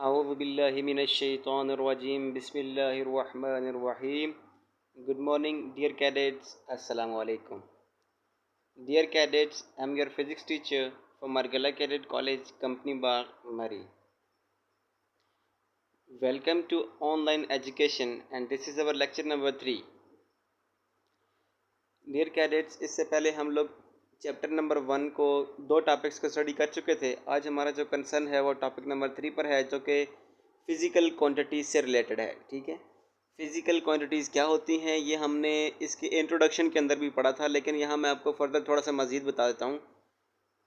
अऊज़ु बिल्लाहि मिनश्शैतानिर्रजीम बिस्मिल्लाहिर्रहमानिर्रहीम. Good morning, dear cadets. Assalamu alaikum. Dear cadets, I am your physics teacher from Margala Cadet College, Company Bar, Murray. Welcome to online education, and this is our lecture number 3. Dear cadets, इससे पहले हम लोग chapter number 1 को 2 topics को study कर चुके थे. आज हमारा जो कंसर्न है वो टॉपिक नंबर 3 पर है, जो कि फ़िज़िकल क्वांटिटीज़ से रिलेटेड है. ठीक है, फ़िज़िकल क्वांटिटीज़ क्या होती हैं ये हमने इसके इंट्रोडक्शन के अंदर भी पढ़ा था, लेकिन यहाँ मैं आपको फर्दर थोड़ा सा मज़ीद बता देता हूँ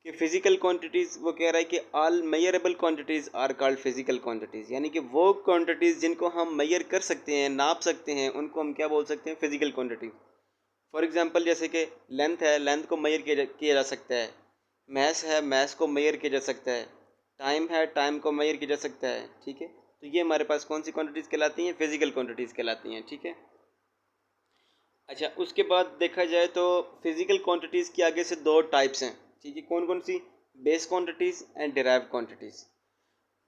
कि फ़िज़िकल क्वांटिटीज़ वो कह रहा है कि all measurable quantities are called physical quantities, यानी कि वो क्वांटिटीज़ जिनको हम मेजर कर सकते हैं, नाप सकते हैं, उनको हम क्या बोल सकते हैं, फ़िज़िकल क्वांटिटीज़. फॉर एग्जांपल जैसे कि लेंथ है, लेंथ को मेजर किया जा सकता है. मैस है, मैस को मेजर किया जा सकता है. टाइम है, टाइम को मेजर किया जा सकता है. ठीक है, तो ये हमारे पास कौन सी क्वांटिटीज़ कहलाती हैं, फिजिकल क्वांटिटीज़ कहलाती हैं. ठीक है, अच्छा, उसके बाद देखा जाए तो फिजिकल क्वांटिटीज़ की आगे से 2 टाइप्स हैं. ठीक है, कौन कौन सी, base quantities and derived quantities.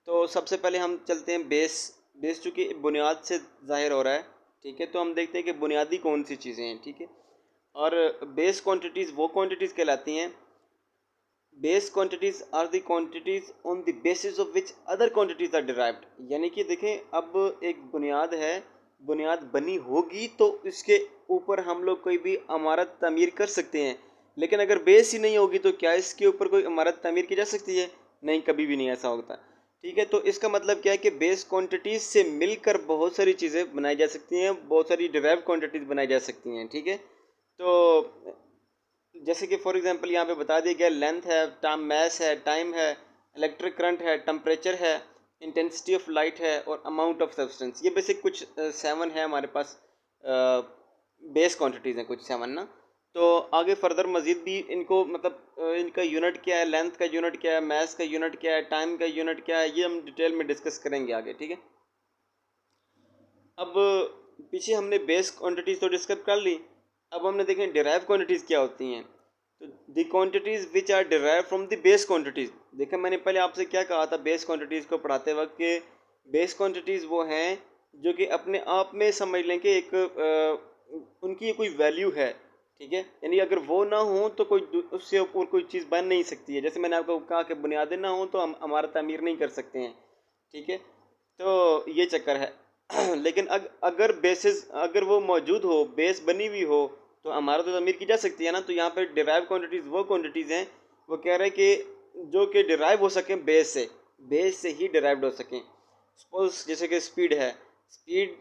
तो सबसे पहले हम चलते हैं बेस. बेस चूँकि बुनियाद से ज़ाहिर हो रहा है. ठीक है, तो हम देखते हैं कि बुनियादी कौन सी चीज़ें हैं. ठीक है, और बेस क्वांटिटीज़ वो क्वांटिटीज़ कहलाती हैं. Base quantities are the quantities on the basis of which other quantities are derived. यानी कि देखें, अब एक बुनियाद है, बुनियाद बनी होगी तो इसके ऊपर हम लोग कोई भी इमारत तामीर कर सकते हैं, लेकिन अगर बेस ही नहीं होगी तो क्या इसके ऊपर कोई इमारत तामीर की जा सकती है? नहीं, कभी भी नहीं ऐसा होता. ठीक है, तो इसका मतलब क्या है कि बेस क्वांटिटीज़ से मिलकर बहुत सारी चीज़ें बनाई जा सकती हैं, बहुत सारी डिराइव्ड क्वांटिटीज़ बनाई जा सकती हैं. ठीक है, तो जैसे कि फॉर एग्जांपल यहाँ पे बता दिया गया, लेंथ है, टाइम, मैस है, टाइम है, इलेक्ट्रिक करंट है, टेम्परेचर है, इंटेंसिटी ऑफ लाइट है और अमाउंट ऑफ सब्सटेंस. ये बेसिक कुछ 7 है हमारे पास. बेस क्वांटिटीज़ हैं कुछ 7 ना. तो आगे फर्दर मज़ीद भी इनको मतलब इनका यूनिट क्या है, लेंथ का यूनिट क्या है, मैस का यूनिट क्या है, टाइम का यूनिट क्या है, ये हम डिटेल में डिस्कस करेंगे आगे. ठीक है, अब पीछे हमने बेस क्वांटिटीज़ तो डिस्कस कर ली. अब हमने देखें डिराइव क्वांटिटीज़ क्या होती हैं. तो the quantities which are derive from the base quantities. देखा मैंने पहले आपसे क्या कहा था बेस क्वांटिटीज़ को पढ़ाते वक्त के, बेस क्वांटिटीज़ वो हैं जो कि अपने आप में समझ लें कि एक उनकी कोई वैल्यू है. ठीक है, यानी अगर वो ना हो तो कोई उससे ऊपर कोई चीज़ बन नहीं सकती है. जैसे मैंने आपको कहा कि बुनियादें ना हो तो हम हमारा तामीर नहीं कर सकते हैं. ठीक है, तो ये चक्कर है. लेकिन अगर बेसिस अगर वो मौजूद हो, बेस बनी हुई हो, तो हमारा तो तमीर की जा सकती है ना. तो यहाँ पे डिराइव क्वांटिटीज़ वो क्वांटिटीज़ हैं, वो कह रहे हैं कि जो कि डिराइव हो सकें बेस से ही डिराइव्ड हो सकें. सपोज जैसे कि स्पीड है, स्पीड,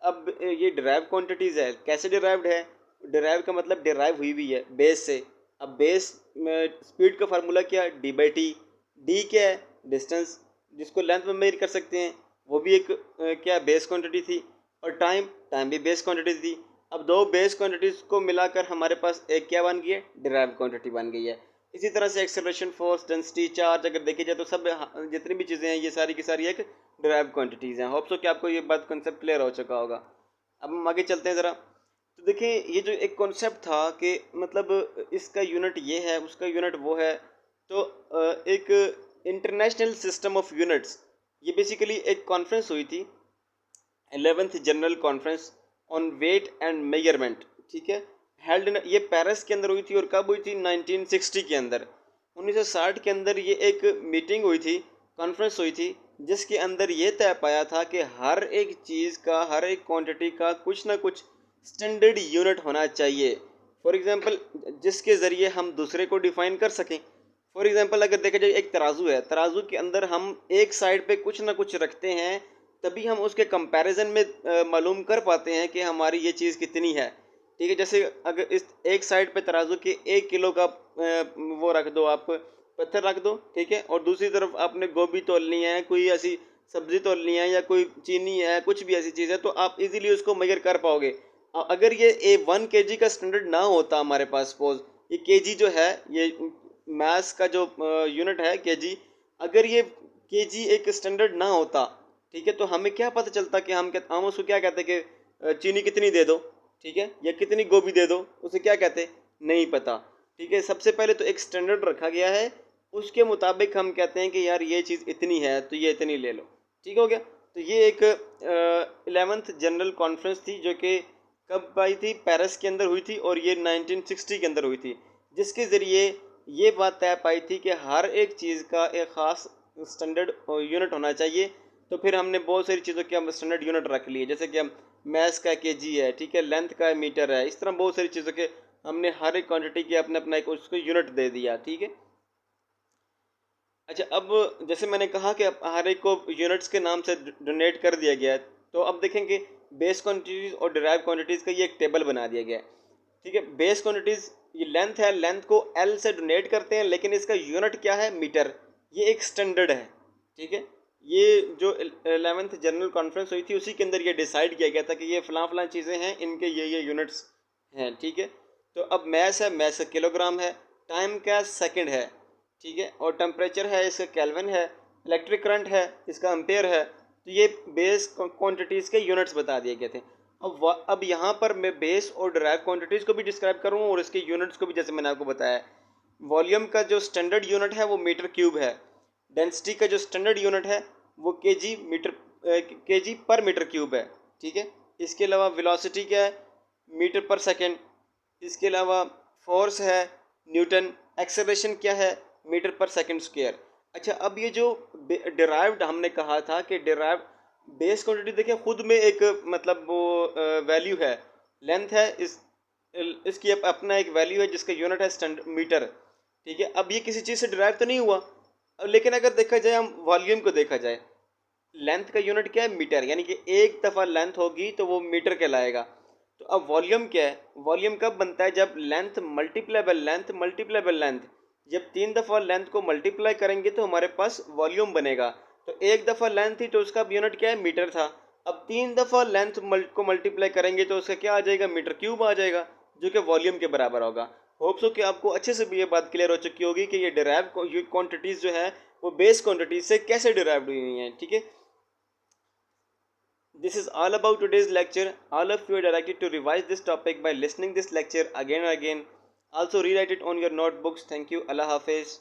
अब ये डिराइव क्वांटिटीज़ है, कैसे डिराइव्ड है? डिराइव का मतलब डिराइव हुई है बेस से. अब बेस में स्पीड का फार्मूला क्या है, डी बाई टी. डी क्या है, डिस्टेंस, जिसको लेंथ में मेजर कर सकते हैं, वो भी एक क्या बेस क्वांटिटी थी. और टाइम, टाइम भी बेस क्वांटिटी थी. अब 2 बेस क्वांटिटीज़ को मिलाकर हमारे पास एक क्या बन गई है, डिराइव क्वांटिटी बन गई है. इसी तरह से एक्सेलरेशन, फोर्स, डेंसिटी, चार्ज अगर देखी जाए तो सब जितनी भी चीज़ें हैं ये सारी की सारी एक डिराइव क्वांटिटीज़ हैं. होप सो कि आपको ये बात कंसेप्ट क्लियर हो चुका होगा. अब हम आगे चलते हैं ज़रा. तो देखिए, ये जो एक कॉन्सेप्ट था कि मतलब इसका यूनिट ये है, उसका यूनिट वो है, तो एक इंटरनेशनल सिस्टम ऑफ यूनिट्स, ये बेसिकली एक कॉन्फ्रेंस हुई थी, 11th general conference on weight and measurement. ठीक है, हेल्ड ये पेरिस के अंदर हुई थी. और कब हुई थी, 1960 के अंदर, 1960 के अंदर ये एक मीटिंग हुई थी, कॉन्फ्रेंस हुई थी, जिसके अंदर ये तय पाया था कि हर एक चीज़ का, हर एक क्वांटिटी का कुछ ना कुछ स्टैंडर्ड यूनिट होना चाहिए. फॉर एग्जांपल जिसके ज़रिए हम दूसरे को डिफाइन कर सकें. फॉर एग्जांपल अगर देखा जाए, एक तराजू है, तराजू के अंदर हम एक साइड पे कुछ ना कुछ रखते हैं, तभी हम उसके कंपैरिजन में मालूम कर पाते हैं कि हमारी ये चीज़ कितनी है. ठीक है, जैसे अगर इस एक साइड पे तराजू के 1 किलो का वो रख दो, आप पत्थर रख दो. ठीक है, और दूसरी तरफ आपने गोभी तोलनी है, कोई ऐसी सब्जी तोलनी है, या कोई चीनी है, कुछ भी ऐसी चीज़ है, तो आप इजीली उसको मेजर कर पाओगे. अगर ये 1 केजी का स्टैंडर्ड ना होता हमारे पास, सपोज ये केजी जो है, ये मैथ्स का जो यूनिट है केजी, अगर ये केजी एक स्टैंडर्ड ना होता, ठीक है, तो हमें क्या पता चलता कि हम उसको क्या कहते हैं कि चीनी कितनी दे दो. ठीक है, या कितनी गोभी दे दो, उसे क्या कहते, नहीं पता. ठीक है, सबसे पहले तो एक स्टैंडर्ड रखा गया है, उसके मुताबिक हम कहते हैं कि यार ये चीज़ इतनी है तो ये इतनी ले लो. ठीक हो गया। तो ये एक 11th जनरल कॉन्फ्रेंस थी जो कि कब आई थी, पेरिस के अंदर हुई थी, और ये 1960 के अंदर हुई थी, जिसके ज़रिए ये बात तय पाई थी कि हर एक चीज़ का एक ख़ास स्टैंडर्ड यूनिट होना चाहिए। तो फिर हमने बहुत सारी चीज़ों के हम स्टैंडर्ड यूनिट रख लिए, जैसे कि हम मैथ्स का केजी है, ठीक है, लेंथ का मीटर है, इस तरह बहुत सारी चीज़ों के हमने हर एक क्वांटिटी के अपना अपना एक उसको यूनिट दे दिया, ठीक है। अच्छा, अब जैसे मैंने कहा कि अब हर एक को यूनिट्स के नाम से डोनेट कर दिया गया है, तो अब देखेंगे बेस क्वांटिटीज़ और डिराइव क्वांटिटीज़ का ये एक टेबल बना दिया गया है, ठीक है। बेस क्वांटिटीज़ ये लेंथ है, लेंथ को एल से डोनेट करते हैं, लेकिन इसका यूनिट क्या है, मीटर, ये एक स्टैंडर्ड है, ठीक है। ये जो 11th जनरल कॉन्फ्रेंस हुई थी उसी के अंदर ये डिसाइड किया गया था कि ये फ़लाँ फ़लाँ चीज़ें हैं, इनके ये यूनिट्स हैं, ठीक है। तो अब मैस है, मैस किलोग्राम है, टाइम क्या सेकंड है, ठीक है, और टेम्परेचर है इसका केल्विन है, इलेक्ट्रिक करंट है इसका एम्पेयर है। तो ये बेस क्वांटिटीज़ के यूनिट्स बता दिए गए थे। अब यहाँ पर मैं बेस और डिराइव क्वांटिटीज़ को भी डिस्क्राइब करूँगा और इसके यूनिट्स को भी, जैसे मैंने आपको बताया। वॉल्यूम का जो स्टैंडर्ड यूनिट है वो मीटर क्यूब है। डेंसिटी का जो स्टैंडर्ड यूनिट है वो केजी पर मीटर क्यूब है, ठीक है। इसके अलावा वेलोसिटी क्या है, मीटर पर सेकेंड। इसके अलावा फोर्स है न्यूटन, एक्सेलरेशन क्या है, मीटर पर सेकंड स्क्वायर। अच्छा, अब ये जो डिराइव्ड हमने कहा था कि डिराइव्ड बेस क्वांटिटी देखिए खुद में एक मतलब वो वैल्यू है, लेंथ है, इसकी अपना एक वैल्यू है जिसका यूनिट है स्टैंडर्ड मीटर, ठीक है। अब ये किसी चीज़ से डिराइव तो नहीं हुआ, लेकिन अगर देखा जाए, हम वॉल्यूम को देखा जाए, लेंथ का यूनिट क्या है, मीटर, यानी कि एक दफ़ा लेंथ होगी तो वो मीटर कहलाएगा। तो अब वॉल्यूम क्या है, वॉल्यूम कब बनता है, जब length multiply by length multiply by length, जब 3 दफ़ा लेंथ को मल्टीप्लाई करेंगे तो हमारे पास वॉल्यूम बनेगा। तो एक दफ़ा लेंथ थी तो उसका यूनिट क्या है, मीटर था। अब 3 दफ़ा लेंथ को मल्टीप्लाई करेंगे तो उसका क्या आ जाएगा, मीटर क्यूब आ जाएगा, जो कि वॉल्यूम के बराबर होगा। होप सो कि आपको अच्छे से भी ये बात क्लियर हो चुकी होगी कि ये डिराइव क्वांटिटीज़ जो है वो बेस क्वांटिटीज से कैसे डिराइव्ड हुई हैं, ठीक है। This is all about today's lecture. All of you are directed to revise this topic by listening this lecture again and again. Also rewrite it on your notebooks. Thank you. Allah Hafiz.